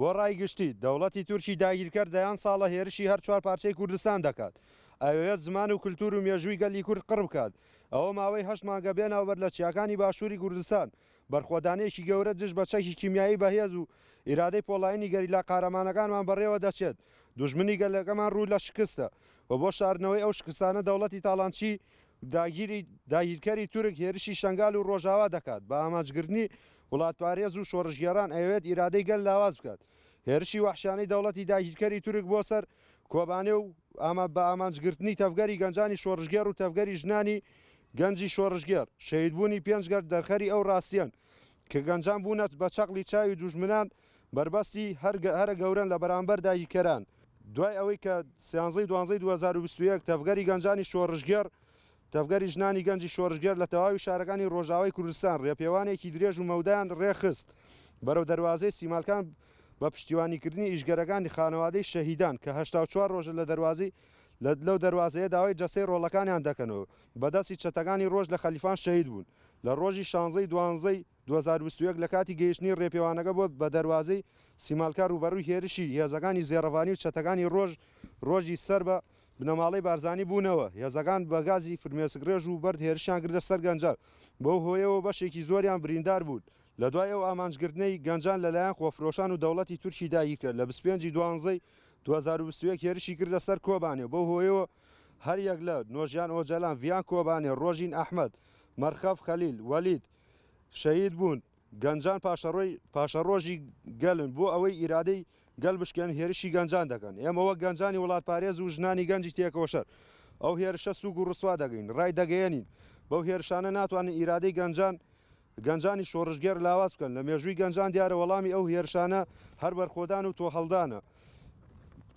بۆ ڕایگشتی دەوڵەتی تورکی داگیرکرد دەیان ساڵە هێرشی هەر چوار پارچەی کوردستان دەکات ئەوێت زمان و کولتور و مێژووی گەلی کورد قڕ بکات ئەوە ماوەی 8 مانگە بێناوبەر لە چیاکانی باشووری کوردستان بەرخۆدانەیەکی گەورە دژ بە چەکی کیمیایی بەهێز و ئیرادەی پۆڵاینی گەریلا قارەمانەکانمان بەڕێوە دەچێت دوژمنی گەلەکەمان ڕوو لە شکستە و بۆ شاردنەوەی ئەو شکستانە دەوڵەتی تاڵانچی داگیرکەری تورک هێرشی شنگال و ڕۆژاوا دەکات بە ئامانجگرتنی وڵاتپارێز و شۆڕژگێڕان ئەوێت ئیرادەی گەل لاواز بکات هێرشی وحشانەی دەوڵەتی داگیرکەری تورک بۆ سەر کۆبانێ و بە ئامانجگرتنی تەفگەری گەنجانی شۆڕژگێر و تەفگەری ژنانی گەنجی شۆڕژگێر شەهیدبوونی 5 گەر دەرخەری ئەو ڕاستیان کە گەنجان بوونەت بە چەقلی چاوی دوژمنان بربەستی هەرە گەورن لە بەرامبەر داگیرکەران دوای ئەوەی کە 2021 تەفگەری گەنجانی شۆڕژگێر تەفگەری ژنانی گەنجی شۆڕژگێر لە تەواوی شارەکانی ڕۆژاوای کوردستان ڕێپێوانێکی درێژ و مەودایان ڕێخست بەرەو دەواازەی سیمالکان بە پشتیوانیکردنی ئیشگەرەکانی خانەوادەی شەهیدان کە 84 ڕۆژە لە دەواازەی لەو دەواازەیە داوای جەسەی ڕۆڵەکانیان دەکەنەوە بەدەستی چەتەکانی ڕۆژ لە خەلیفان شەهید بوون لە ڕۆژی 16 2021 لە کاتی گەیشتنی ڕێپێوانەکە بۆ بە دەواازەی سیمالکار و بەڕووی هێرشی هێزەکانی زێڕەوانی و چەتەکانی ڕۆژی سەر بە بنەماڵەی بارزانانی بوونەوە هێزەکان بە گازی فرمێسکرێژ و بەرد هێرشیان کردە سەر گەنجان بەو هۆیەوە بەشێکی زۆریان بریندار بوون لە دوای ئەو ئامانجگرتنەی گەنجان لەلایەن خۆفرۆشان و دەوڵەتی تورکی داگیرکرد لە 25 2021 هێرشی کردە سەر کۆبانێ بەو هۆیەوە هەر یەک لە نۆژیان ئۆجەلان ڤیان کۆبانێ ڕۆژین ئەحمەد مەرخەف خەلیل وەلید شەهید بوون گەنجان پاشە ڕۆژی گەلن بۆ ئەوەی ئیرادەی گەل بشکێن هێرشی گەنجان دەکەن ئێمەوە گەنجانی وڵاتپارێز و ژنانی گەنجی تێکەوەشەر ئەو هێرشە سوگ و ڕسوا دەگەین ڕای دەگەیەنین بەو هێرشانە ناتوانین ئیرادەی گەنجانی شۆڕژگێر لاواز بکەن لە مێژووی گەنجان دیارە وەڵامی ئەو هێرشانە هەر بەرخۆدان و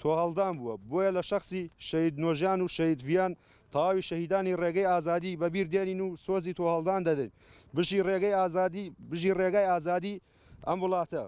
تۆهەڵدان بووە بۆیە لە شخصی شەهید نۆژیان و شەهید ڤیان تەواوی شەهیدانی ڕێگەی ئازادی بەبیر دێنین و سۆزی تۆهەڵدان دەدەین بژی ڕێگەی ئازادی ئەم وڵاتە